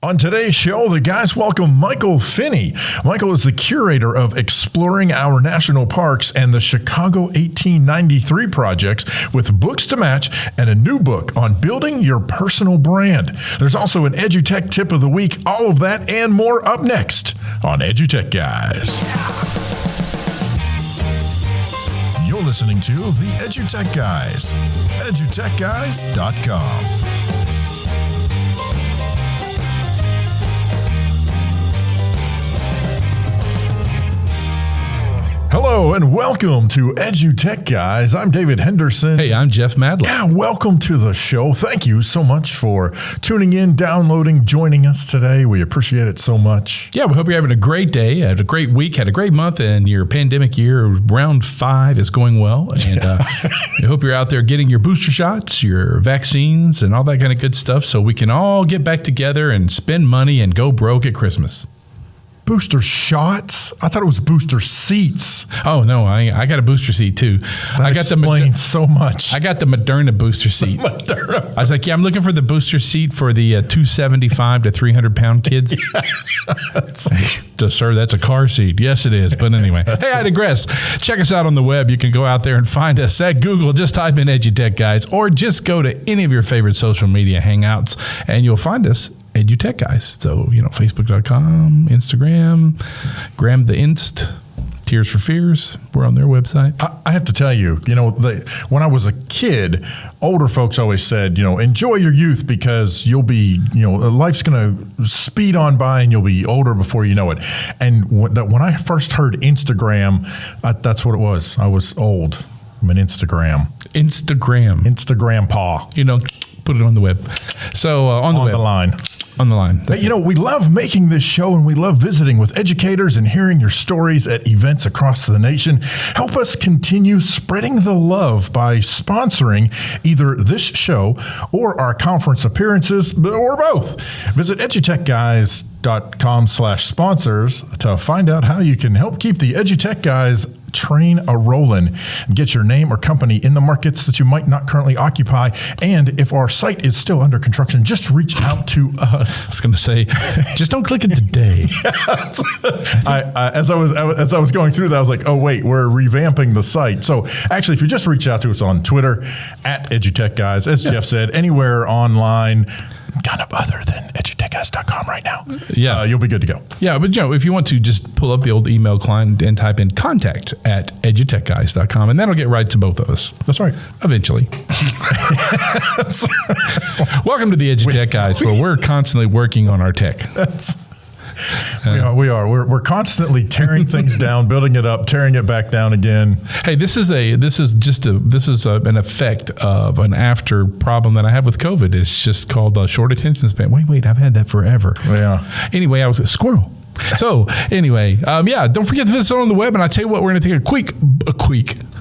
On today's show, the guys welcome Michael Finney. Michael is the curator of Exploring Our National Parks and the Chicago 1893 projects with books to match and a new book on building your personal brand. There's also an EduTech tip of the week. All of that and more up next on EduTech Guys. You're listening to the EduTech Guys, EduTechGuys.com. Hello and welcome to EduTech Guys. I'm David Henderson. Hey, I'm Jeff Madlow. Yeah, welcome to the show. Thank you so much for tuning in, downloading, joining us today. We appreciate it so much. Yeah, we hope you're having a great day, had a great week, had a great month, and your pandemic year, round 5, is going well. And we hope you're out there getting your booster shots, your vaccines, and all that kind of good stuff so we can all get back together and spend money and go broke at Christmas. Booster shots? I thought it was booster seats. Oh, no, I got a booster seat, too. That explains so much. I got the Moderna booster seat. I was like, yeah, I'm looking for the booster seat for the 275 to 300-pound kids. Sir, that's a car seat. Yes, it is. But anyway, hey, I digress. Check us out on the web. You can go out there and find us at Google. Just type in EduTech Guys, or just go to any of your favorite social media hangouts, and you'll find us. EduTech Guys. So, Facebook.com, Instagram, Graham the Inst, Tears for Fears. We're on their website. I have to tell you, when I was a kid, older folks always said, enjoy your youth because you'll be, life's going to speed on by and you'll be older before you know it. And when I first heard Instagram, that's what it was. I was old. I'm an Instagram. Instagram paw. Put it on the web. So on the line. On the line. But, we love making this show and we love visiting with educators and hearing your stories at events across the nation. Help us continue spreading the love by sponsoring either this show or our conference appearances or both. Visit edutechguys.com/sponsors to find out how you can help keep the EduTech Guys train a-rolling and get your name or company in the markets that you might not currently occupy. And if our site is still under construction, just reach out to us. I was going to say, just don't click it today. As I was going through that, I was like, oh, wait, we're revamping the site. So actually, if you just reach out to us on Twitter, at EduTech Guys, as Jeff said, anywhere online, kind of other than edutechguys.com right now. Yeah. You'll be good to go. Yeah, but if you want to, just pull up the old email client and type in contact@edutechguys.com, and that'll get right to both of us. That's right. Eventually. Welcome to the EduTech Guys, where we're constantly working on our tech. We are. We're constantly tearing things down, building it up, tearing it back down again. Hey, this is an effect of an after problem that I have with COVID. It's just called short attention span. Wait, I've had that forever. Yeah. Anyway, I was a squirrel. So anyway, don't forget to visit on the web. And I tell you what, we're going to take a queek.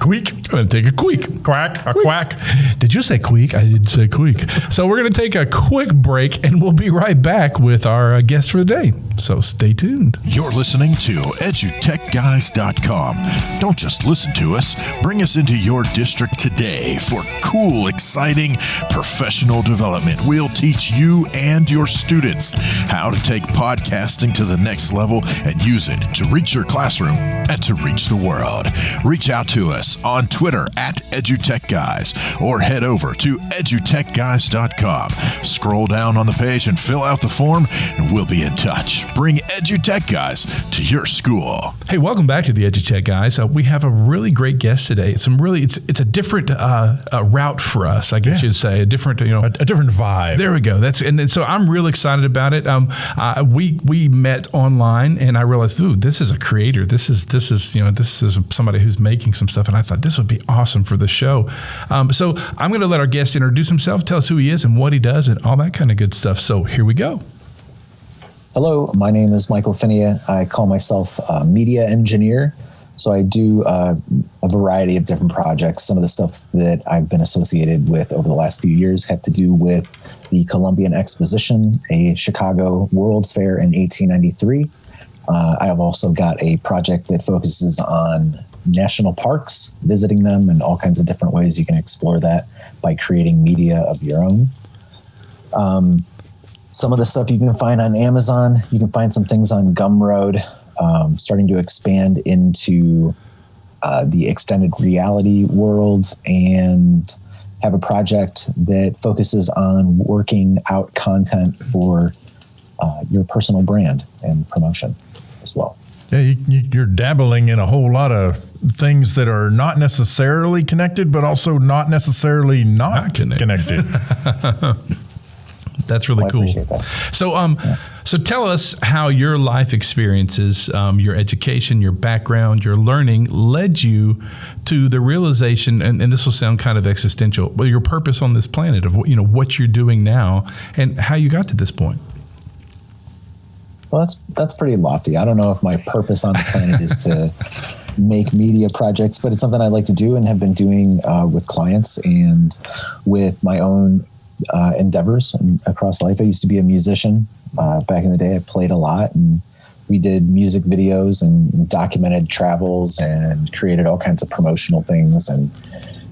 We're going to take a queek. Quack. Did you say queek? I did say queek. So we're going to take a quick break, and we'll be right back with our guest for the day. So stay tuned. You're listening to EduTechGuys.com. Don't just listen to us. Bring us into your district today for cool, exciting, professional development. We'll teach you and your students how to take podcasting to the next level and use it to reach your classroom and to reach the world. Reach out to us on Twitter at EduTechGuys or head over to EduTechGuys.com. Scroll down on the page and fill out the form and we'll be in touch. Bring EduTech Guys to your school. Hey, welcome back to the EduTech Guys. We have a really great guest today. It's a different route for us, I guess you'd say. A different vibe. There we go. And so I'm real excited about it. We met online, and I realized, this is a creator. This is somebody who's making some stuff, and I thought this would be awesome for the show. So I'm going to let our guest introduce himself, tell us who he is and what he does, and all that kind of good stuff. So here we go. Hello, my name is Michael Finney. I call myself a media engineer. So I do a variety of different projects. Some of the stuff that I've been associated with over the last few years have to do with the Columbian Exposition, a Chicago World's Fair in 1893. I have also got a project that focuses on national parks, visiting them, and all kinds of different ways you can explore that by creating media of your own. some of the stuff you can find on Amazon. You can find some things on Gumroad, starting to expand into the extended reality world, and have a project that focuses on working out content for your personal brand and promotion as well. Yeah, you're dabbling in a whole lot of things that are not necessarily connected, but also not necessarily not connected. That's really cool. I appreciate that. So tell us how your life experiences, your education, your background, your learning led you to the realization, and this will sound kind of existential, but your purpose on this planet of what you're doing now and how you got to this point. Well, that's pretty lofty. I don't know if my purpose on the planet is to make media projects, but it's something I like to do and have been doing with clients and with my own endeavors across life. I used to be a musician back in the day. I played a lot, and we did music videos and documented travels and created all kinds of promotional things and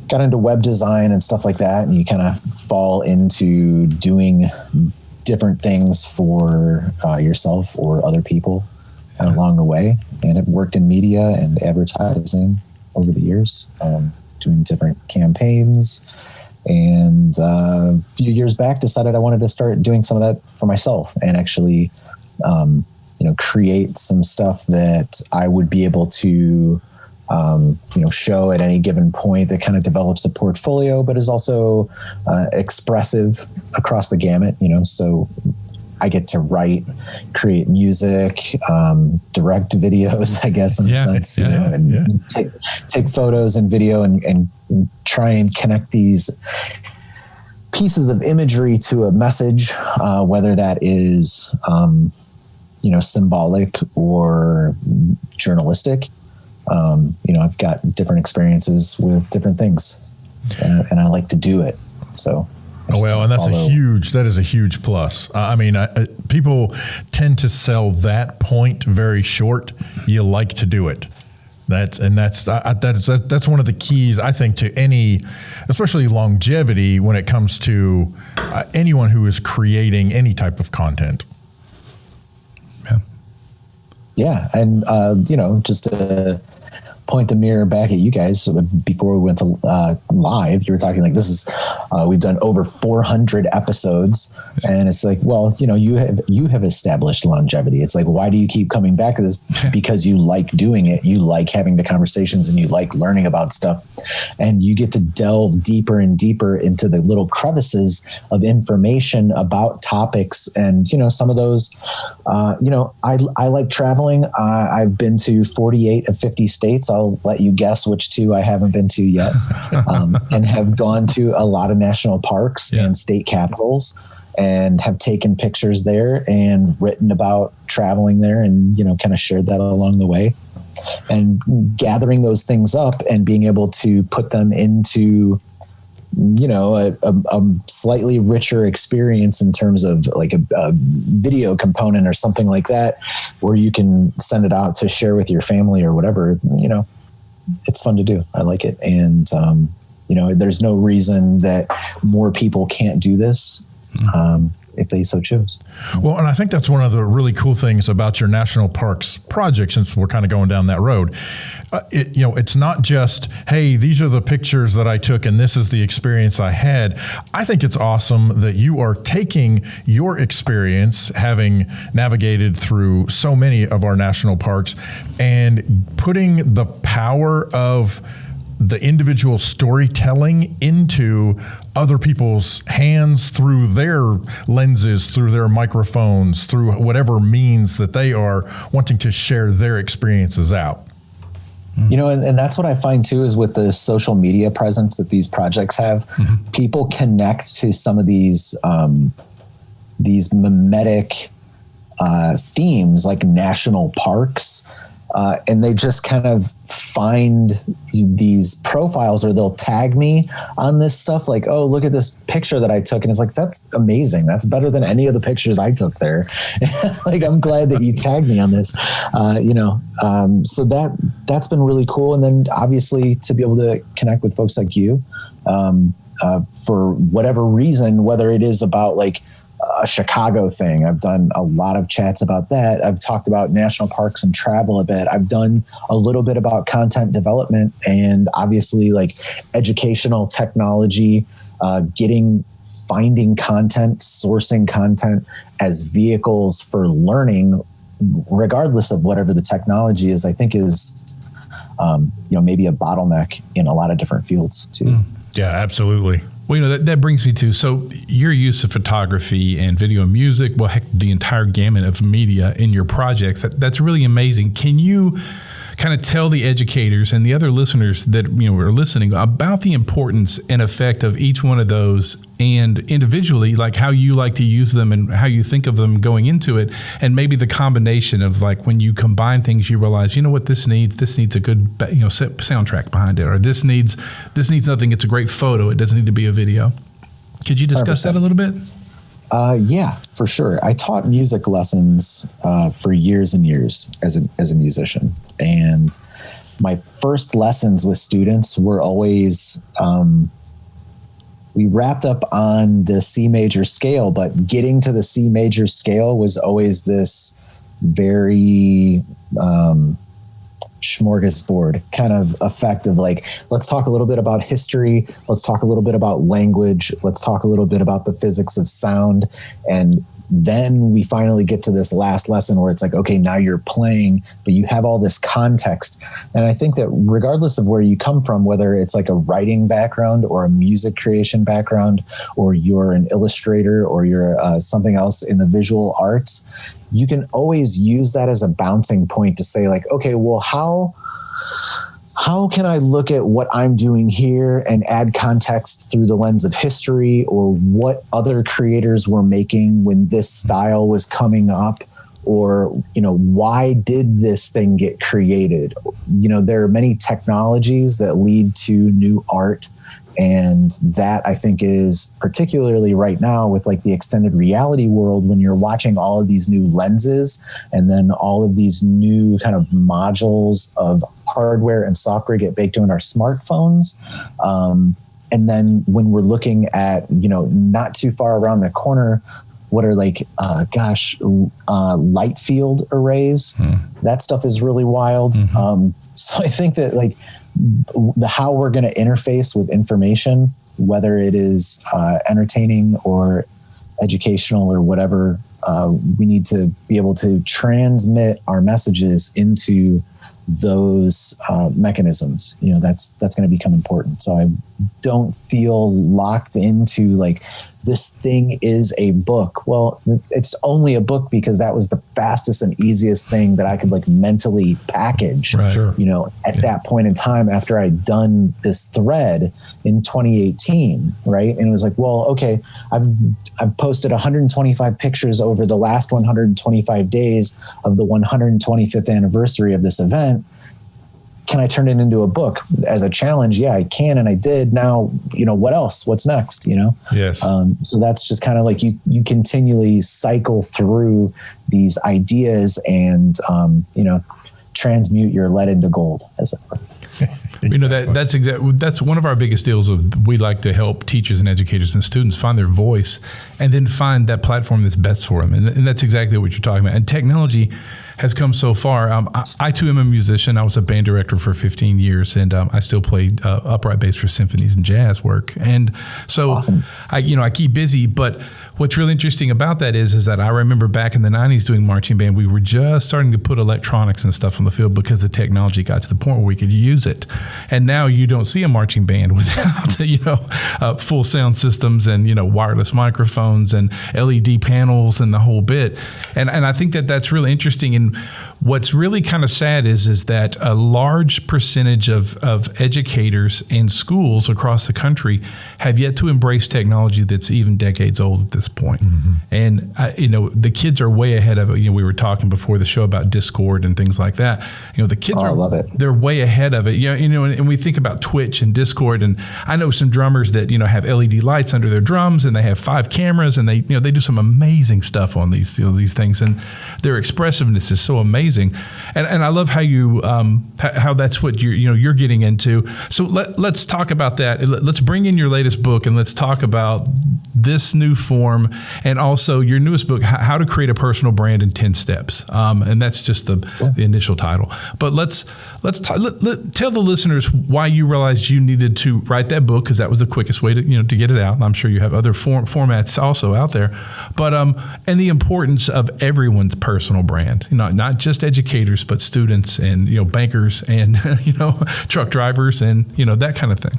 got into web design and stuff like that. And you kind of fall into doing different things for yourself or other people along the way. And I've worked in media and advertising over the years, doing different campaigns. And a few years back, decided I wanted to start doing some of that for myself and actually, create some stuff that I would be able to, show at any given point that kind of develops a portfolio, but is also expressive across the gamut. So I get to write, create music, direct videos, I guess, in a sense, and take photos and video and try and connect these pieces of imagery to a message, whether that is, symbolic or journalistic. I've got different experiences with different things, and I like to do it. So. Well, and that is a huge plus. People tend to sell that point very short. You like to do it. That's one of the keys, I think, to any, especially longevity when it comes to anyone who is creating any type of content. Yeah. And, just to point the mirror back at you guys before we went to live, you were talking like this is, we've done over 400 episodes, and it's like, well, you have established longevity. It's like, why do you keep coming back to this? Because you like doing it. You like having the conversations and you like learning about stuff, and you get to delve deeper and deeper into the little crevices of information about topics. And, some of those, I like traveling. I've been to 48 of 50 states. I'll let you guess which two I haven't been to yet, and have gone to a lot of national parks and state capitals, and have taken pictures there and written about traveling there, and kind of shared that along the way, and gathering those things up and being able to put them into a slightly richer experience in terms of like a video component or something like that, where you can send it out to share with your family or whatever. It's fun to do. I like it. And, there's no reason that more people can't do this. If they so choose. Well, and I think that's one of the really cool things about your national parks project, since we're kind of going down that road. It's not just, hey, these are the pictures that I took and this is the experience I had. I think it's awesome that you are taking your experience, having navigated through so many of our national parks, and putting the power of the individual storytelling into other people's hands through their lenses, through their microphones, through whatever means that they are wanting to share their experiences out. And that's what I find too, is with the social media presence that these projects have, people connect to some of these mimetic themes like national parks. And they just kind of find these profiles, or they'll tag me on this stuff like, oh, look at this picture that I took. And it's like, that's amazing. That's better than any of the pictures I took there. Like, I'm glad that you tagged me on this, so that's been really cool. And then obviously to be able to connect with folks like you, for whatever reason, whether it is about like, a Chicago thing. I've done a lot of chats about that. I've talked about national parks and travel a bit. I've done a little bit about content development and obviously like educational technology, finding content, sourcing content as vehicles for learning, regardless of whatever the technology is, I think is, maybe a bottleneck in a lot of different fields too. Yeah, absolutely. Well, that brings me to, so your use of photography and video and music, well, heck, the entire gamut of media in your projects, that's really amazing. Can you kind of tell the educators and the other listeners that are listening about the importance and effect of each one of those, and individually, like how you like to use them and how you think of them going into it, and maybe the combination of like when you combine things, you realize, what this needs a good soundtrack behind it, or this needs nothing. It's a great photo. It doesn't need to be a video. Could you discuss 100%. That a little bit? Yeah, for sure. I taught music lessons for years and years as a musician. And my first lessons with students were always, we wrapped up on the C major scale, but getting to the C major scale was always this very smorgasbord kind of effect of like, let's talk a little bit about history. Let's talk a little bit about language. Let's talk a little bit about the physics of sound. And then we finally get to this last lesson where it's like, okay, now you're playing, but you have all this context. And I think that regardless of where you come from, whether it's like a writing background or a music creation background, or you're an illustrator or you're something else in the visual arts, you can always use that as a bouncing point to say like, okay, well, how can I look at what I'm doing here and add context through the lens of history, or what other creators were making when this style was coming up, or, why did this thing get created? There are many technologies that lead to new art. And that I think is particularly right now with like the extended reality world, when you're watching all of these new lenses and then all of these new kind of modules of hardware and software get baked into our smartphones. And then when we're looking at, not too far around the corner, what are like, light field arrays. That stuff is really wild. So I think that like, how we're going to interface with information, whether it is entertaining or educational or whatever, we need to be able to transmit our messages into those mechanisms. That's going to become important. So I don't feel locked into like, this thing is a book. Well, it's only a book because that was the fastest and easiest thing that I could like mentally package, right. Sure. At that point in time after I'd done this thread in 2018, right? And it was like, well, okay, I've posted 125 pictures over the last 125 days of the 125th anniversary of this event. Can I turn it into a book as a challenge? Yeah, I can. And I did. Now, what else? What's next? Yes. So that's just kind of like you continually cycle through these ideas and, transmute your lead into gold, as it were. That's one of our biggest deals. We like to help teachers and educators and students find their voice and then find that platform that's best for them. And that's exactly what you're talking about. And technology has come so far. I too am a musician. I was a band director for 15 years, and I still play upright bass for symphonies and jazz work. And so awesome. I keep busy. But what's really interesting about that is that I remember back in the 90s doing marching band, we were just starting to put electronics and stuff on the field because the technology got to the point where we could use it. And now you don't see a marching band without full sound systems and wireless microphones and LED panels and the whole bit. And I think that's really interesting. And what's really kind of sad is that a large percentage of educators in schools across the country have yet to embrace technology that's even decades old at this point. Mm-hmm. And the kids are way ahead of it. We were talking before the show about Discord and things like that. The kids I love it. They're way ahead of it. And we think about Twitch and Discord, and I know some drummers that have LED lights under their drums, and they have 5 cameras, and they do some amazing stuff on these things, and their expressiveness is so amazing. And I love how you how that's what you're getting into. So let's talk about that. Let's bring in your latest book, and let's talk about this new form platform, and also your newest book, How to Create a Personal Brand in 10 Steps. And that's just the initial title. But let's tell the listeners why you realized you needed to write that book, because that was the quickest way to get it out. And I'm sure you have other formats also out there. But and the importance of everyone's personal brand, not just educators, but students and bankers and truck drivers and that kind of thing.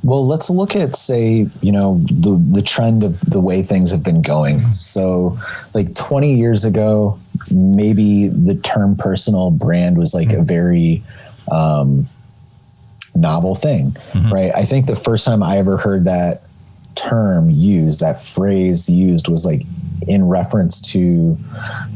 Well, let's look at, say, the trend of the way things have been going. So like 20 years ago, maybe the term personal brand was like a very novel thing, right? I think the first time I ever heard that term used, that phrase used, was like in reference to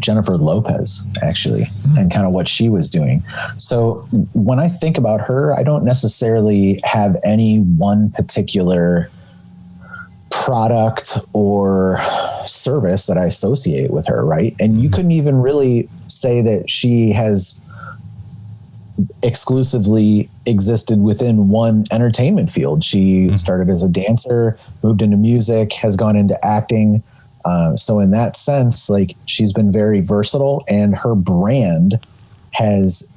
Jennifer Lopez, actually, and kind of what she was doing. So when I think about her, I don't necessarily have any one particular product or service that I associate with her, right? And you couldn't even really say that she has exclusively existed within one entertainment field. She started as a dancer, moved into music, has gone into acting. So in that sense, like, she's been very versatile, and her brand has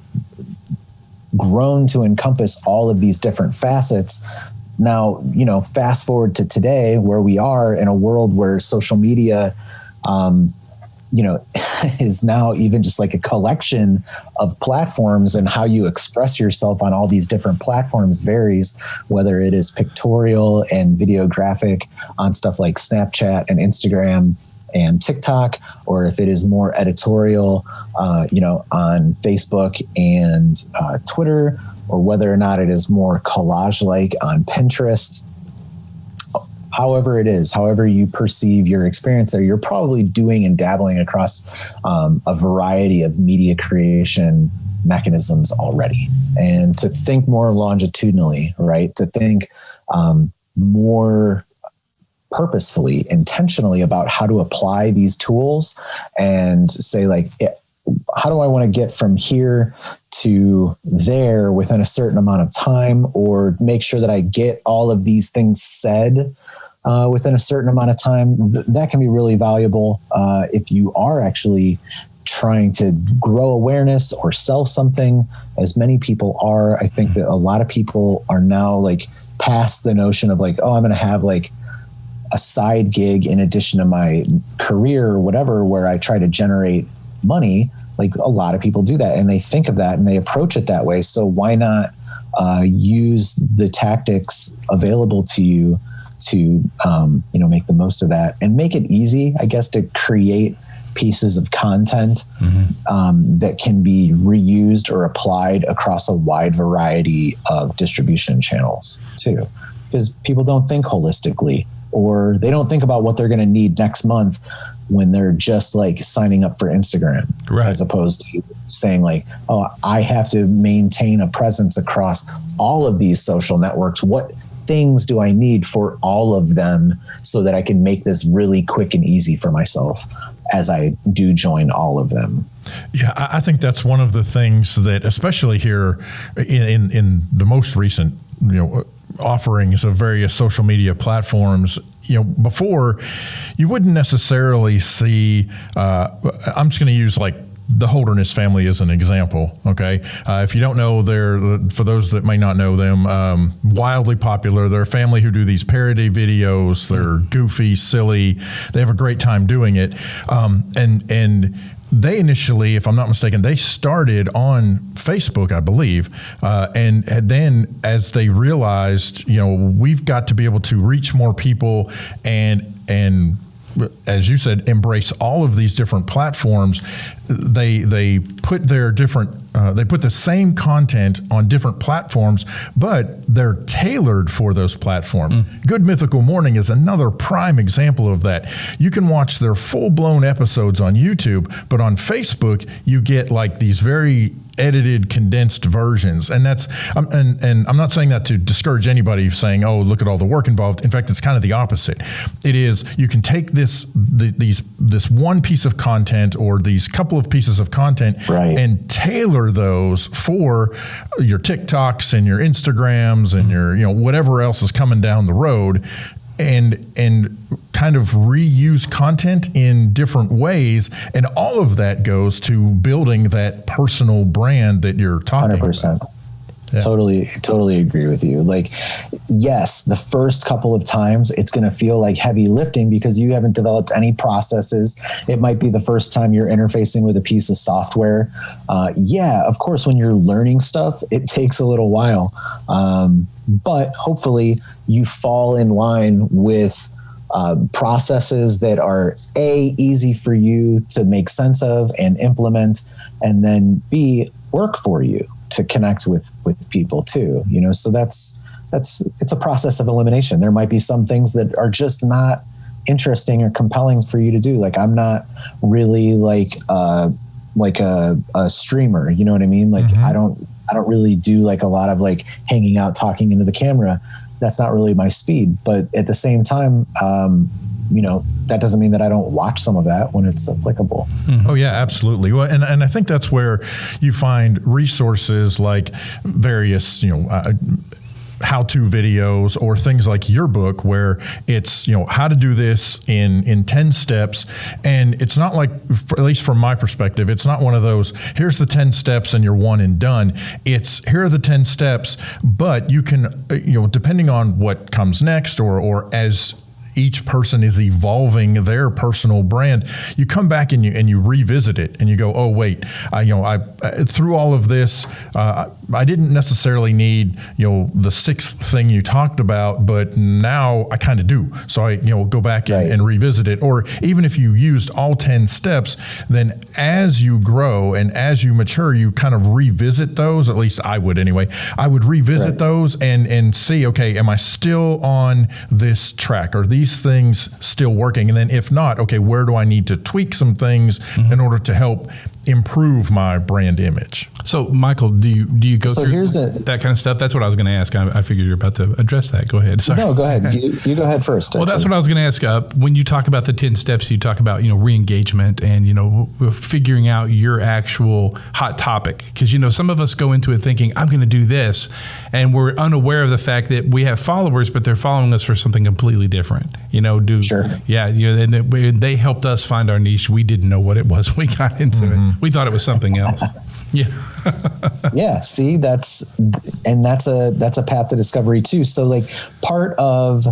grown to encompass all of these different facets. Now, fast forward to today, where we are in a world where social media, is now even just like a collection of platforms, and how you express yourself on all these different platforms varies, whether it is pictorial and videographic on stuff like Snapchat and Instagram and TikTok, or if it is more editorial, on Facebook and Twitter, or whether or not it is more collage-like on Pinterest. However it is, however you perceive your experience there, you're probably doing and dabbling across a variety of media creation mechanisms already. And to think more longitudinally, right? To think more purposefully, intentionally about how to apply these tools, and say, like, how do I want to get from here to there within a certain amount of time, or make sure that I get all of these things said within a certain amount of time. That can be really valuable if you are actually trying to grow awareness or sell something, as many people are. I think that a lot of people are now like past the notion of like, oh, I'm going to have like a side gig in addition to my career or whatever, where I try to generate money. Like, a lot of people do that, and they think of that and they approach it that way. So why not use the tactics available to you to make the most of that, and make it easy, I guess, to create pieces of content that can be reused or applied across a wide variety of distribution channels too. Because people don't think holistically, or they don't think about what they're going to need next month when they're just like signing up for Instagram, right, as opposed to saying like, oh, I have to maintain a presence across all of these social networks. What things do I need for all of them so that I can make this really quick and easy for myself as I do join all of them? Yeah, I think that's one of the things that, especially here in the most recent, offerings of various social media platforms, before you wouldn't necessarily see, I'm just going to use like the Holderness family as an example. Okay. If you don't know, for those that may not know them, wildly popular. They're a family who do these parody videos. They're goofy, silly. They have a great time doing it. And they initially, if I'm not mistaken, they started on Facebook, I believe. And then as they realized, we've got to be able to reach more people and as you said, embrace all of these different platforms. They put their different, they put the same content on different platforms, but they're tailored for those platforms. Good Mythical Morning is another prime example of that. You can watch their full-blown episodes on YouTube, but on Facebook, you get like these very edited, condensed versions. And that's, and I'm not saying that to discourage anybody saying, oh, look at all the work involved. In fact, it's kind of the opposite. It is, you can take this one piece of content or these couple of pieces of content, right, and tailor those for your TikToks and your Instagrams and your, whatever else is coming down the road. and kind of reuse content in different ways, and all of that goes to building that personal brand that you're talking 100%. about. Yeah. Totally agree with you. Like, yes, the first couple of times it's going to feel like heavy lifting because you haven't developed any processes. It might be the first time you're interfacing with a piece of software. Yeah, of course, when you're learning stuff, it takes a little while. But hopefully you fall in line with processes that are A, easy for you to make sense of and implement, and then B, work for you to connect with people too, you know. So it's a process of elimination. There might be some things that are just not interesting or compelling for you to do. Like, I'm not really like a streamer, you know what I mean? Like, I don't really do like a lot of like hanging out, talking into the camera. That's not really my speed. But at the same time, you know, that doesn't mean that I don't watch some of that when it's applicable. Oh yeah, absolutely. Well, and I think that's where you find resources like various, you know, how-to videos or things like your book, where it's, you know, how to do this in 10 steps. And it's not like, at least from my perspective, it's not one of those, here's the 10 steps and you're one and done. It's, here are the 10 steps, but you can, you know, depending on what comes next or as each person is evolving their personal brand, you come back and you revisit it and you go, oh wait, I through all of this, I didn't necessarily need, you know, the sixth thing you talked about, but now I kind of do. So I, you know, go back and revisit it. Or even if you used all 10 steps, then as you grow and as you mature, you kind of revisit those. At least I would anyway. I would revisit those and see, okay, am I still on this track? Are these things still working? And then if not, okay, where do I need to tweak some things in order to help improve my brand image? So, Michael, do you go through that kind of stuff? That's what I was going to ask. I figured you're about to address that. Go ahead. Sorry. No, go ahead. You go ahead first. Well, that's what I was going to ask. When you talk about the 10 steps, you talk about, you know, re-engagement and, you know, figuring out your actual hot topic. Because, you know, some of us go into it thinking, I'm going to do this, and we're unaware of the fact that we have followers, but they're following us for something completely different. You know, yeah, you know, and they helped us find our niche. We didn't know what it was. We got into it. We thought it was something else. Yeah. Yeah. See, that's a path to discovery too. So like part of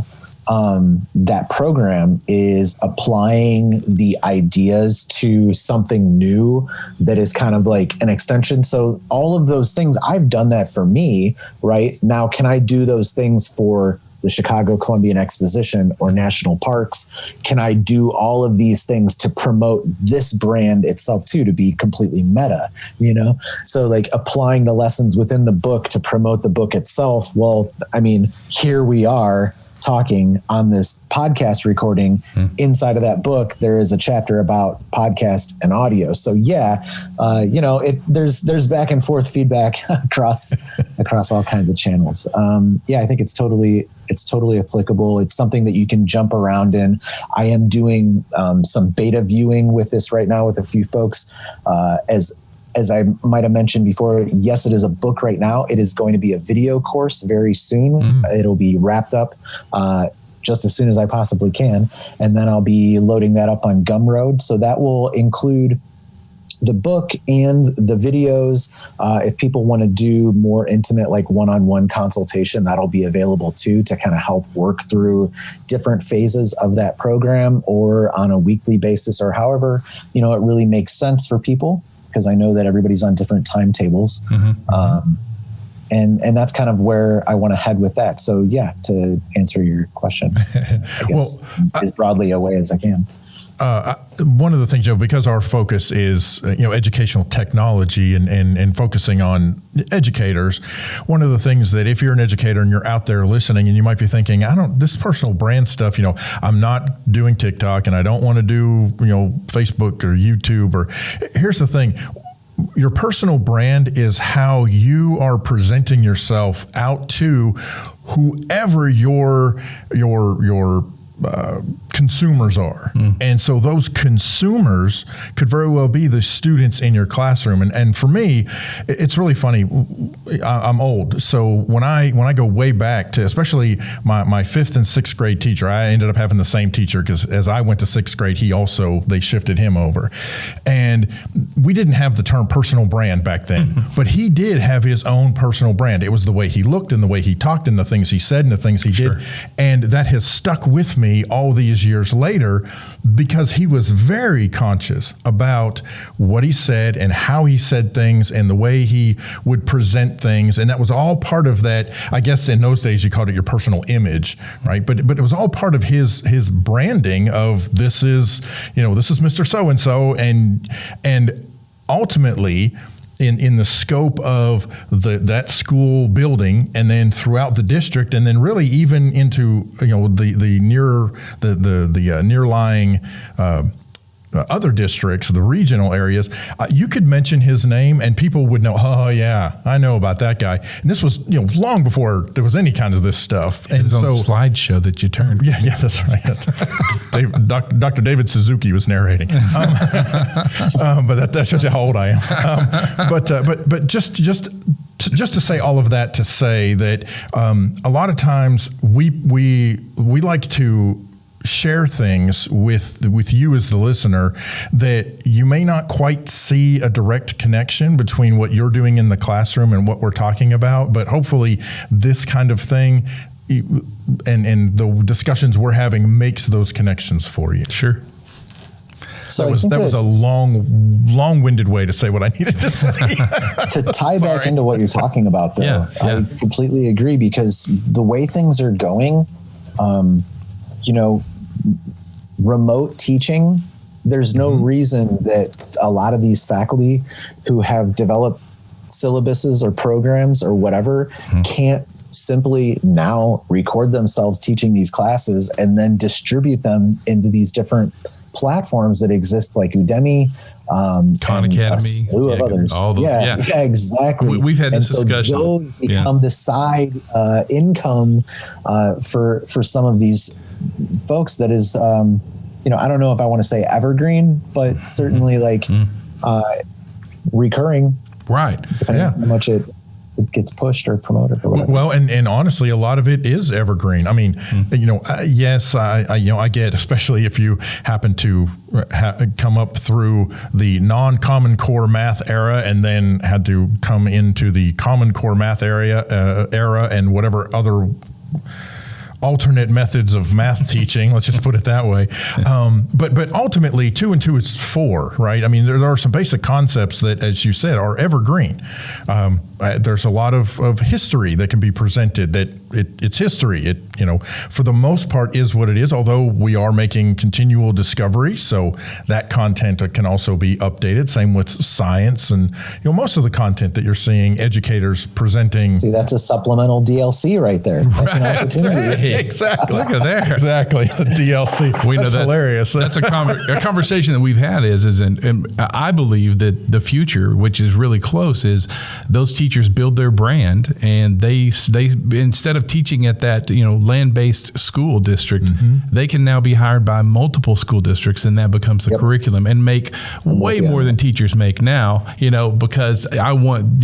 that program is applying the ideas to something new that is kind of like an extension. So all of those things, I've done that for me, right? Now, can I do those things for the Chicago Columbian Exposition or national parks? Can I do all of these things to promote this brand itself too, to be completely meta, you know? So like applying the lessons within the book to promote the book itself. Well, I mean, here we are talking on this podcast recording. Inside of that book, there is a chapter about podcast and audio. So yeah, you know, there's back and forth feedback across all kinds of channels. Yeah, I think it's totally applicable. It's something that you can jump around in. I am doing some beta viewing with this right now with a few folks. As I might have mentioned before, yes, it is a book right now. It is going to be a video course very soon. It'll be wrapped up just as soon as I possibly can. And then I'll be loading that up on Gumroad. So that will include the book and the videos. If people want to do more intimate, like one-on-one consultation, that'll be available too, to kind of help work through different phases of that program, or on a weekly basis, or however, you know, it really makes sense for people. Because I know that everybody's on different timetables. And that's kind of where I want to head with that. So yeah, to answer your question, I guess as broadly a way as I can. One of the things, because our focus is, educational technology and focusing on educators, one of the things that if you're an educator and you're out there listening and you might be thinking, this personal brand stuff, I'm not doing TikTok and I don't want to do, Facebook or YouTube, or here's the thing. Your personal brand is how you are presenting yourself out to whoever your consumers are. And so those consumers could very well be the students in your classroom. And for me, it's really funny. I'm old. So when I go way back to, especially my fifth and sixth grade teacher, I ended up having the same teacher because as I went to sixth grade, they shifted him over. And we didn't have the term personal brand back then, but he did have his own personal brand. It was the way he looked and the way he talked and the things he said and the things he did. And that has stuck with me all these years later because he was very conscious about what he said and how he said things and the way he would present things. And that was all part of that. I guess in those days you called it your personal image, right? But it was all part of his branding of this is Mr. So-and-so. And ultimately, in the scope of that school building, and then throughout the district, and then really even into the near lying other districts, the regional areas, you could mention his name and people would know, oh yeah, I know about that guy. And this was, long before there was any kind of this stuff. And his own slideshow that you turned. Yeah, that's right. Dr. David Suzuki was narrating. But that shows you how old I am. But just to say all of that, to say that a lot of times we like to share things with you as the listener that you may not quite see a direct connection between what you're doing in the classroom and what we're talking about, but hopefully this kind of thing and the discussions we're having makes those connections for you. Sure. So that was a long-winded way to say what I needed to say. To tie back into what you're talking about, though, I completely agree, because the way things are going, remote teaching, there's no reason that a lot of these faculty who have developed syllabuses or programs or whatever can't simply now record themselves teaching these classes and then distribute them into these different platforms that exist, like Udemy, Khan Academy, a slew of others. All those, yeah, exactly. We've had this discussion. So those become the side income for some of these folks that is, I don't know if I want to say evergreen, but certainly recurring. Right. Depending on how much it gets pushed or promoted or whatever. Well, and honestly, a lot of it is evergreen. I mean, yes, I get, especially if you happen to come up through the non-Common Core math era and then had to come into the Common Core math era and whatever other alternate methods of math teaching, let's just put it that way. But ultimately, 2 and 2 is 4, right? I mean, there are some basic concepts that, as you said, are evergreen. There's a lot of history that can be presented that it's history. It, for the most part is what it is, although we are making continual discovery. So that content can also be updated. Same with science and, most of the content that you're seing educators presenting. See, that's a supplemental DLC right there. That's an opportunity. Right. Exactly. Look at there. Exactly. The DLC. We know that's hilarious. That's a conversation that we've had and I believe that the future, which is really close, is those teachers build their brand and they instead of teaching at that, land-based school district, they can now be hired by multiple school districts, and that becomes the curriculum and make way more than teachers make now, because I want,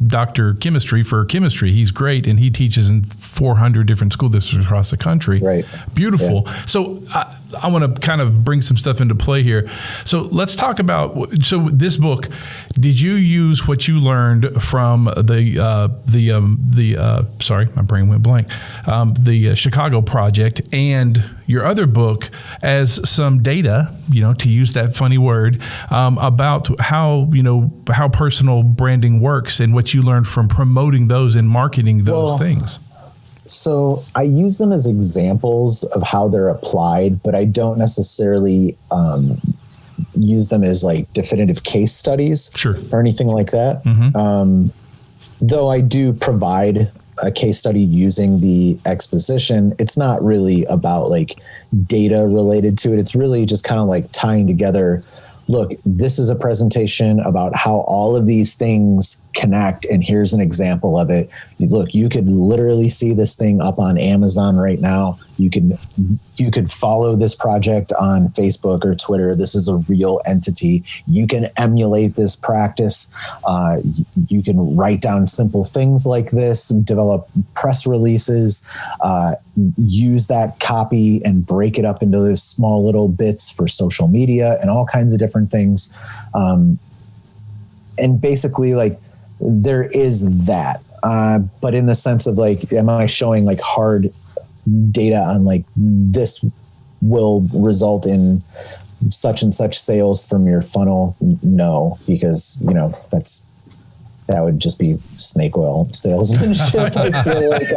Dr. Chemistry for chemistry. He's great and he teaches in 400 different school districts across the country. Right. Beautiful. Yeah. So I want to kind of bring some stuff into play here. So let's talk about, this book, did you use what you learned from sorry, my brain went blank, the Chicago project and your other book as some data, to use that funny word, about how personal branding works and what you learned from promoting those and marketing those things? So I use them as examples of how they're applied, but I don't necessarily use them as like definitive case studies or anything like that. Though I do provide a case study using the exposition, it's not really about like data related to it. It's really just kind of like tying together, look, this is a presentation about how all of these things connect, and here's an example of it. Look, you could literally see this thing up on Amazon right now. you could follow this project on Facebook or Twitter. This is a real entity. You can emulate this practice. You can write down simple things like this, develop press releases, use that copy and break it up into those small little bits for social media and all kinds of different things. And basically, like, there is that. But in the sense of, like, am I showing like hard data on like this will result in such and such sales from your funnel? No, because, you know, that would just be snake oil salesmanship. I feel like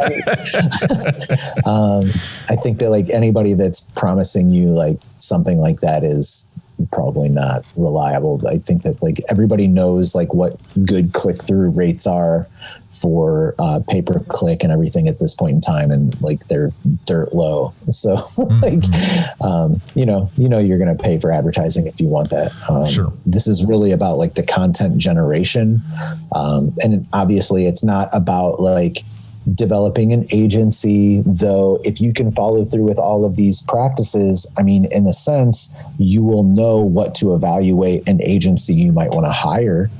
I think that, like, anybody that's promising you like something like that is probably not reliable. I think that, like, everybody knows like what good click-through rates are for pay-per-click and everything at this point in time, and like they're dirt low. So like you know you're going to pay for advertising if you want that. Sure. This is really about like the content generation, and obviously it's not about like developing an agency, though. If you can follow through with all of these practices, I mean, in a sense, you will know what to evaluate an agency you might want to hire.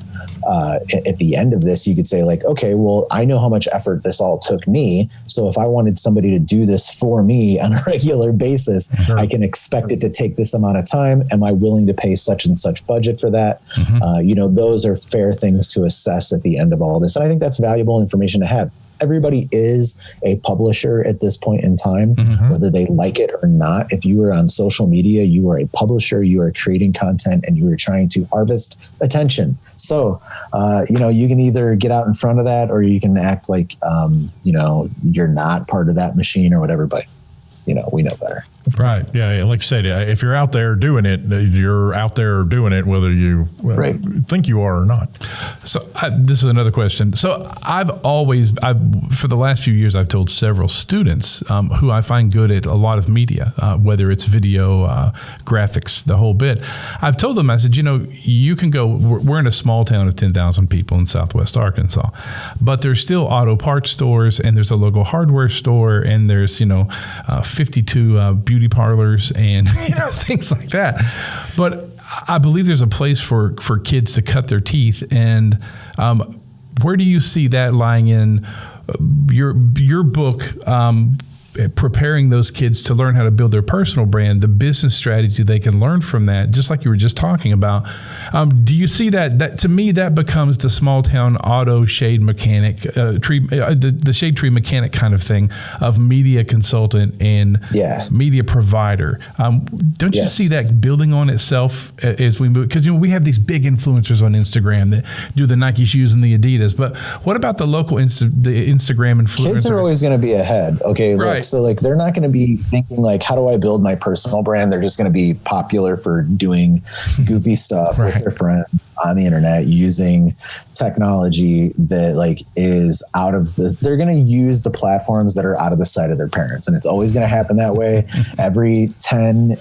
At the end of this, you could say like, okay, well, I know how much effort this all took me. So if I wanted somebody to do this for me on a regular basis, Sure. I can expect it to take this amount of time. Am I willing to pay such and such budget for that? You know, those are fair things to assess at the end of all this. And I think that's valuable information to have. Everybody is a publisher at this point in time, whether they like it or not. If you are on social media, you are a publisher, you are creating content, and you are trying to harvest attention. So, you know, you can either get out in front of that, or you can act like, you know, you're not part of that machine or whatever, but, you know, we know better. Right. Yeah. Like you said, if you're out there doing it, you're out there doing it, whether you think you are or not. So this is another question. So for the last few years, I've told several students who I find good at a lot of media, whether it's video, graphics, the whole bit. I've told them, I said, you know, you can go, we're in a small town of 10,000 people in Southwest Arkansas, but there's still auto parts stores, and there's a local hardware store, and there's, you know, 52 beauty parlors and, you know, things like that. But I believe there's a place for kids to cut their teeth. And where do you see that lying in your book, preparing those kids to learn how to build their personal brand, the business strategy they can learn from that, just like you were just talking about? Do you see that to me, that becomes the small town auto shade mechanic, the shade tree mechanic kind of thing of media consultant and media provider? Don't you see that building on itself as we move? Because, you know, we have these big influencers on Instagram that do the Nike shoes and the Adidas, but what about the local the Instagram influencers? Kids are always going to be ahead. Okay. Right. So like, they're not going to be thinking like, how do I build my personal brand? They're just going to be popular for doing goofy stuff with their friends on the internet, using technology that like is out of they're going to use the platforms that are out of the sight of their parents. And it's always going to happen that way. Every 5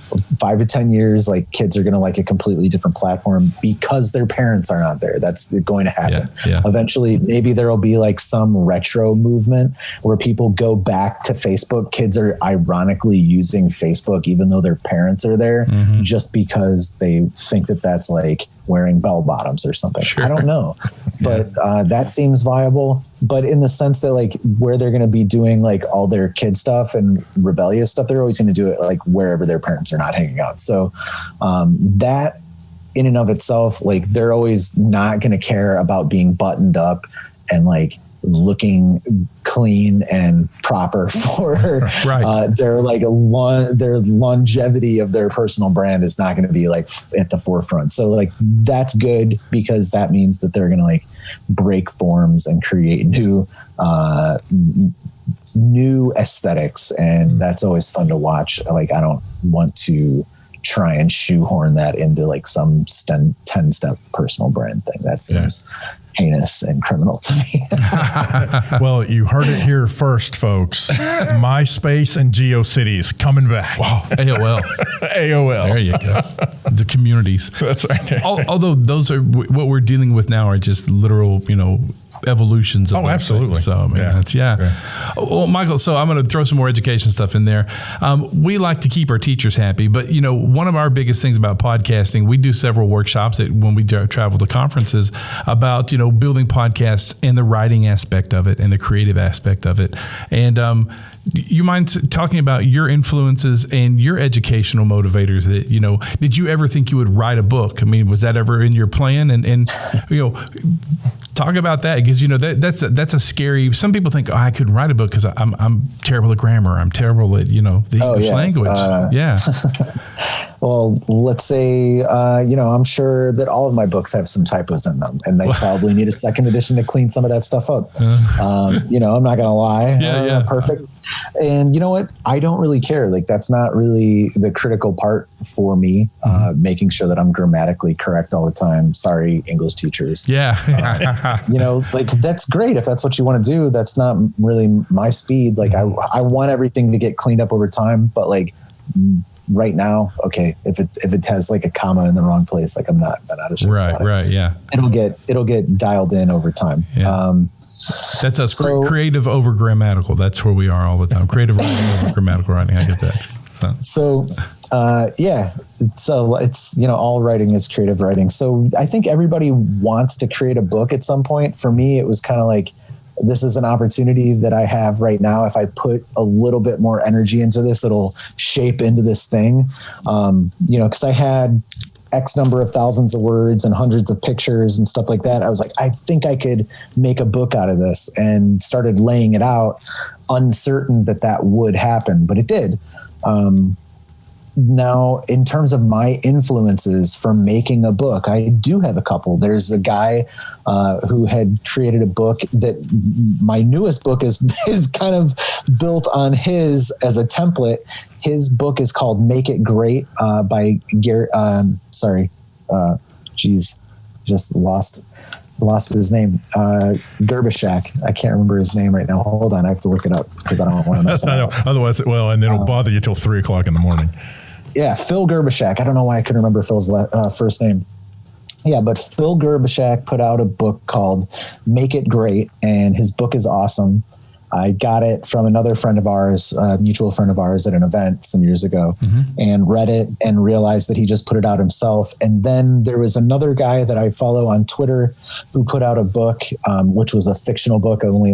to 10 years, like, kids are going to like a completely different platform because their parents are not there. That's going to happen. Eventually, maybe there'll be like some retro movement where people go back to Facebook. Kids are ironically using Facebook, even though their parents are there, just because they think that that's like wearing bell bottoms or something. I don't know, but that seems viable. But in the sense that like where they're going to be doing like all their kid stuff and rebellious stuff, they're always going to do it like wherever their parents are not hanging out. So that in and of itself, like, they're always not going to care about being buttoned up and like looking clean and proper for their like their longevity of their personal brand is not going to be like at the forefront. So like, that's good, because that means that they're going to like break forms and create new aesthetics, and that's always fun to watch. Like, I don't want to try and shoehorn that into like some 10-step personal brand thing. That seems heinous and criminal to me. Well, you heard it here first, folks. MySpace and GeoCities coming back. Wow. AOL. AOL. There you go. The communities. That's right. Although those are what we're dealing with now are just literal, you know, evolutions of absolutely. So I mean, that's Well, Michael, so I'm going to throw some more education stuff in there. We like to keep our teachers happy, but one of our biggest things about podcasting, we do several workshops when we travel to conferences about building podcasts and the writing aspect of it and the creative aspect of it. And you mind talking about your influences and your educational motivators that, did you ever think you would write a book? I mean, was that ever in your plan? And talk about that, because that's a scary. Some people think, I couldn't write a book because I'm terrible at grammar. I'm terrible at the English language. Well, let's say I'm sure that all of my books have some typos in them, and they probably need a second edition to clean some of that stuff up. I'm not gonna lie. Perfect. And you know what? I don't really care. Like, that's not really the critical part for me. Making sure that I'm grammatically correct all the time. Sorry, English teachers. Like, that's great if that's what you want to do. That's not really my speed. Like, I want everything to get cleaned up over time, but like right now, okay, if it has like a comma in the wrong place, like I'm not ashamed about it. Right. Yeah. It'll get dialed in over time. Yeah. That's us. Creative over grammatical. That's where we are all the time. Creative writing over grammatical writing. I get that. So it's, all writing is creative writing. So I think everybody wants to create a book at some point. For me, it was kind of like, this is an opportunity that I have right now. If I put a little bit more energy into this, it'll shape into this thing. Because I had X number of thousands of words and hundreds of pictures and stuff like that. I was like, I think I could make a book out of this, and started laying it out, uncertain that would happen, but it did. Now, in terms of my influences for making a book, I do have a couple. There's a guy who had created a book that my newest book is kind of built on his as a template. His book is called Make It Great by Gary. Just lost his name. Gerbishak. I can't remember his name right now. Hold on, I have to look it up because I don't want to mess it up. Otherwise, and then it'll bother you till 3:00 in the morning. Yeah, Phil Gerbishak. I don't know why I couldn't remember Phil's first name. Yeah, but Phil Gerbishak put out a book called Make It Great, and his book is awesome. I got it from another friend of ours, a mutual friend of ours, at an event some years ago, and read it and realized that he just put it out himself. And then there was another guy that I follow on Twitter who put out a book, which was a fictional book, only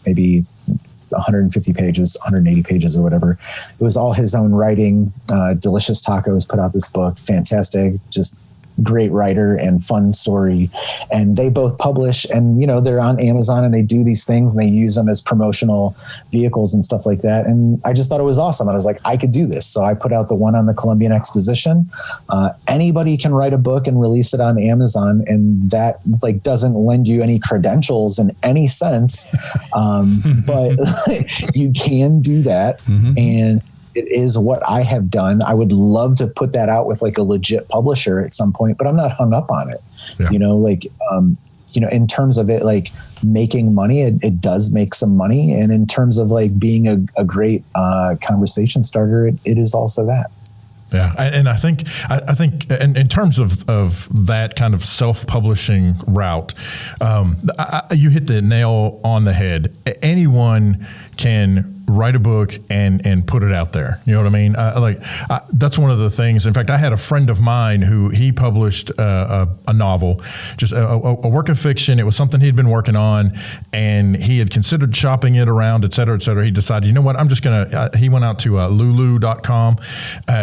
maybe 150 pages, 180 pages or whatever. It was all his own writing. Delicious Tacos put out this book. Fantastic. Just great writer and fun story. And they both publish, and, they're on Amazon, and they do these things, and they use them as promotional vehicles and stuff like that. And I just thought it was awesome. I was like, I could do this. So I put out the one on the Columbian Exposition. Anybody can write a book and release it on Amazon, and that doesn't lend you any credentials in any sense. But you can do that. And it is what I have done. I would love to put that out with a legit publisher at some point, but I'm not hung up on it. Yeah. In terms of it, making money, it does make some money. And in terms of being a great conversation starter, it is also that. Yeah, and I think in terms of that kind of self-publishing route, you hit the nail on the head. Anyone can write a book and put it out there. You know what I mean? That's one of the things. In fact, I had a friend of mine who he published a novel, just a work of fiction. It was something he'd been working on, and he had considered shopping it around, et cetera, et cetera. He decided, you know what, I'm just going to, he went out to Lulu.com.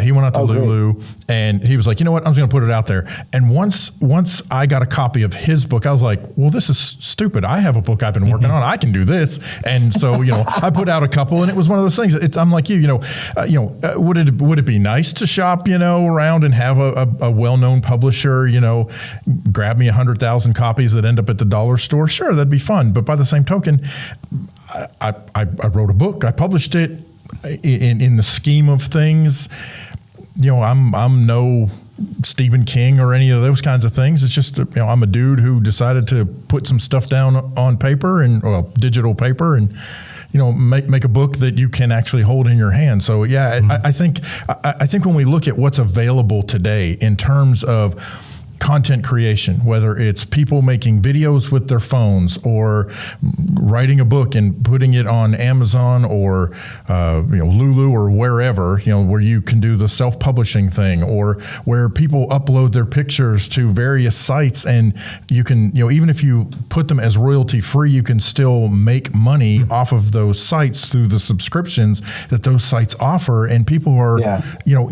He went out to Lulu, great. And he was like, you know what, I'm just going to put it out there. And once I got a copy of his book, I was like, well, this is stupid. I have a book I've been working on. I can do this. And so, I put out a couple, and it was one of those things. I'm like would it be nice to shop, around and have a well-known publisher, grab me 100,000 copies that end up at the dollar store? Sure, that'd be fun. But by the same token, I wrote a book. I published it. In the scheme of things, I'm no Stephen King or any of those kinds of things. It's just, I'm a dude who decided to put some stuff down on paper digital paper, and make a book that you can actually hold in your hand. So yeah, I think when we look at what's available today in terms of content creation, whether it's people making videos with their phones or writing a book and putting it on Amazon or Lulu or wherever, where you can do the self-publishing thing, or where people upload their pictures to various sites and you can, even if you put them as royalty free, you can still make money off of those sites through the subscriptions that those sites offer. And people are,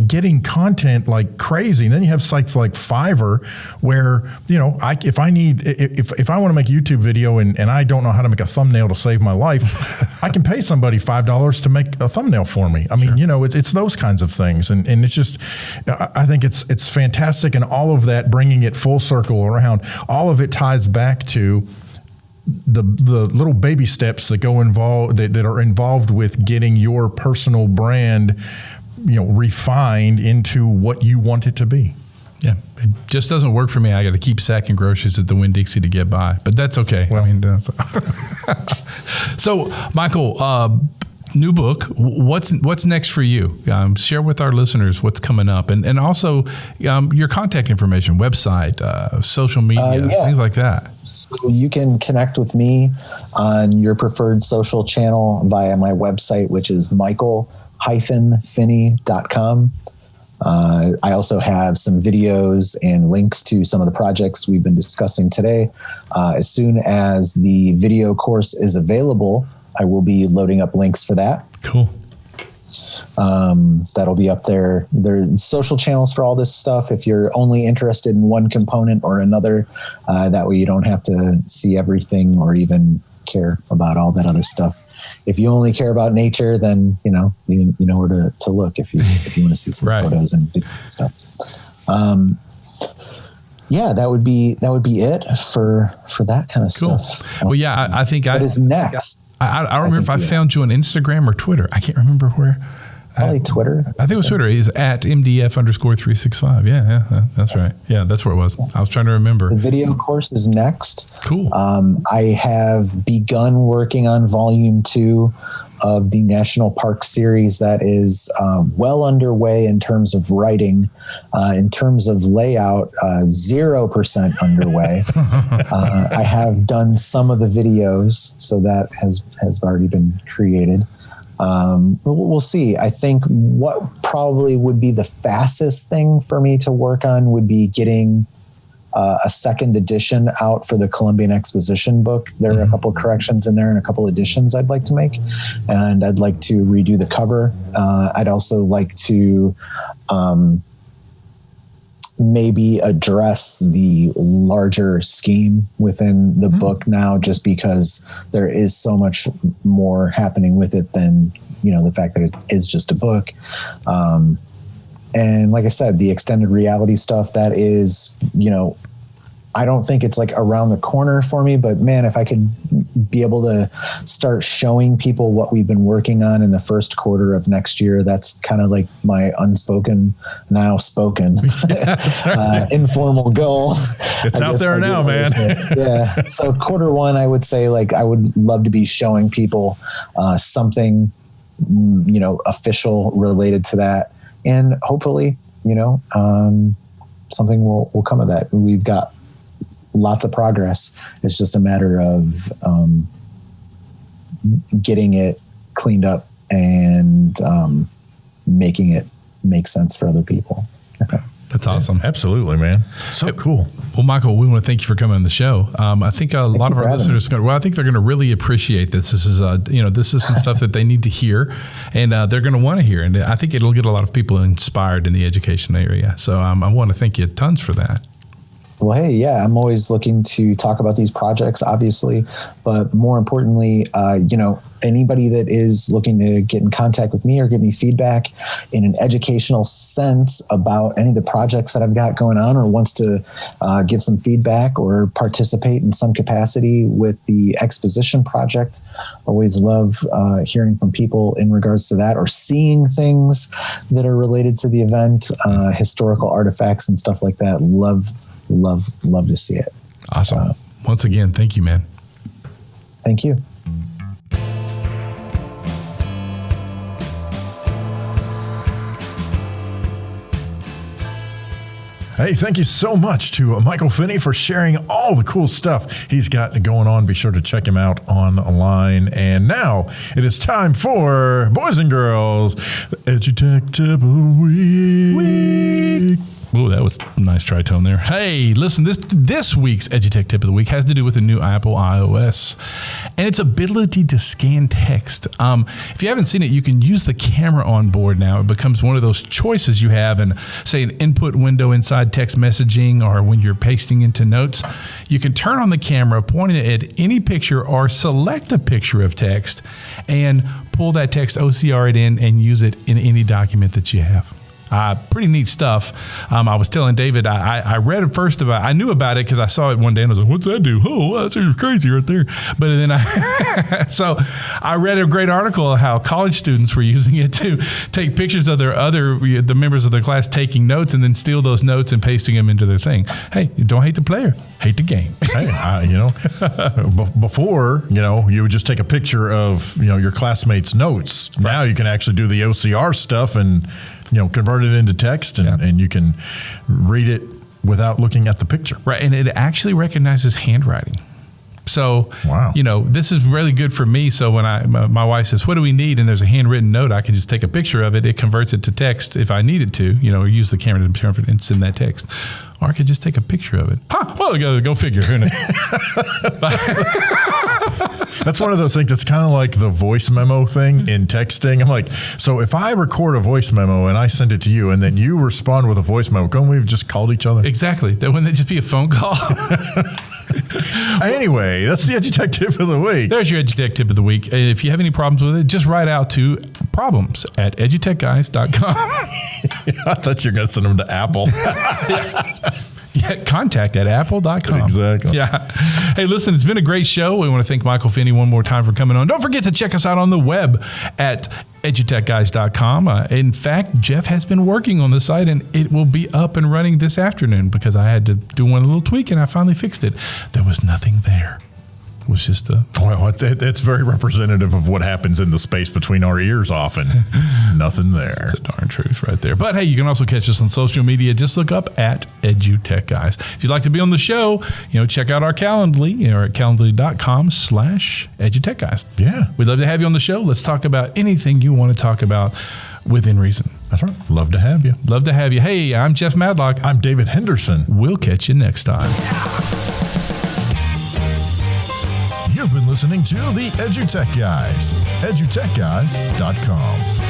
getting content like crazy. And then you have sites like Fiverr where, if I want to make a YouTube video and I don't know how to make a thumbnail to save my life, I can pay somebody $5 to make a thumbnail for me. I mean, it's those kinds of things. And it's just, I think it's fantastic. And all of that, bringing it full circle around, all of it ties back to the little baby steps that that are involved with getting your personal brand, refined into what you want it to be. Yeah, it just doesn't work for me. I got to keep sacking groceries at the Winn-Dixie to get by, but that's okay. Well, so Michael, new book. What's next for you? Share with our listeners what's coming up, and also your contact information, website, social media, things like that. So you can connect with me on your preferred social channel via my website, which is michael-finney.com. I also have some videos and links to some of the projects we've been discussing today. As soon as the video course is available, I will be loading up links for that. Cool. That'll be up there. There's social channels for all this stuff. If you're only interested in one component or another, that way you don't have to see everything or even care about all that other stuff. If you only care about nature, then you know where to look if you want to see some photos and stuff. That would be it for that kind of stuff. Well, I think what is next? I don't remember if I found you on Instagram or Twitter. I can't remember where. Probably Twitter. I think it was Twitter. He's at MDF_365. Yeah, that's right. Yeah, that's where it was. I was trying to remember. The video course is next. Cool. I have begun working on volume 2 of the National Park series. That is well underway in terms of writing. In terms of layout, 0% underway. I have done some of the videos, so that has already been created. We'll see. I think what probably would be the fastest thing for me to work on would be getting a second edition out for the Columbian Exposition book. There are a couple of corrections in there and a couple of additions I'd like to make. And I'd like to redo the cover. I'd also like to maybe address the larger scheme within the book now, just because there is so much more happening with it than, the fact that it is just a book. And like I said, the extended reality stuff, that is, I don't think it's like around the corner for me, but man, if I could be able to start showing people what we've been working on in the first quarter of next year, that's kind of like my unspoken, now spoken, informal goal. It's out there now, man. Yeah. So quarter 1, I would say, like, I would love to be showing people something, official related to that. And hopefully, something will come of that. We've got lots of progress. It's just a matter of getting it cleaned up and making it make sense for other people. That's awesome. Absolutely, man. So cool. Well, Michael, we want to thank you for coming on the show. I think a lot of our listeners I think they're going to really appreciate this. This is this is some stuff that they need to hear, and they're going to want to hear. And I think it'll get a lot of people inspired in the education area. So I want to thank you tons for that. Well, hey, yeah, I'm always looking to talk about these projects, obviously, but more importantly, anybody that is looking to get in contact with me or give me feedback in an educational sense about any of the projects that I've got going on, or wants to give some feedback or participate in some capacity with the exposition project. Always love hearing from people in regards to that, or seeing things that are related to the event, historical artifacts and stuff like that. Love to see it. Awesome. Once again, thank you, man. Thank you. Hey, thank you so much to Michael Finney for sharing all the cool stuff he's got going on. Be sure to check him out online. And now it is time for Boys and Girls, the EduTech Tip of the Week. Ooh, that was a nice tritone there. Hey, listen, this week's EduTech Tip of the Week has to do with the new Apple iOS and its ability to scan text. If you haven't seen it, you can use the camera on board now. It becomes one of those choices you have in, say, an input window inside text messaging or when you're pasting into notes. You can turn on the camera, point it at any picture or select a picture of text and pull that text, OCR it in, and use it in any document that you have. Pretty neat stuff. I was telling David, I read it first about, I knew about it because I saw it one day and I was like, what's that do? Oh, that's crazy right there. But then so I read a great article of how college students were using it to take pictures of the members of their class taking notes and then steal those notes and pasting them into their thing. Hey, you don't hate the player, hate the game. Hey, before, you would just take a picture of, your classmates' notes. Right. Now you can actually do the OCR stuff and, convert it into text and you can read it without looking at the picture. Right. And it actually recognizes handwriting. So, wow. This is really good for me. So when my wife says, what do we need? And there's a handwritten note, I can just take a picture of it. It converts it to text if I needed to, use the camera to interpret and send that text. Or I could just take a picture of it. Well, go figure. Who knows? That's one of those things that's kind of like the voice memo thing in texting. I'm like, so if I record a voice memo and I send it to you and then you respond with a voice memo, couldn't we have just called each other? Exactly. Wouldn't that just be a phone call? Anyway, that's the EduTech Tip of the Week. There's your EduTech Tip of the Week. If you have any problems with it, just write out to problems@edutechguys.com. I thought you were going to send them to Apple. Yeah, contact@apple.com. Exactly. Yeah. Hey, listen, it's been a great show. We want to thank Michael Finney one more time for coming on. Don't forget to check us out on the web at edutechguys.com. In fact, Jeff has been working on the site and it will be up and running this afternoon because I had to do one little tweak and I finally fixed it. There was nothing there. It was just Well, it's very representative of what happens in the space between our ears often. Nothing there. That's the darn truth right there. But hey, you can also catch us on social media. Just look up at EduTechGuys. If you'd like to be on the show, check out our Calendly or at calendly.com/EduTechGuys. Yeah. We'd love to have you on the show. Let's talk about anything you want to talk about within reason. That's right. Love to have you. Love to have you. Hey, I'm Jeff Madlock. I'm David Henderson. We'll catch you next time. You've been listening to the EduTech Guys, edutechguys.com.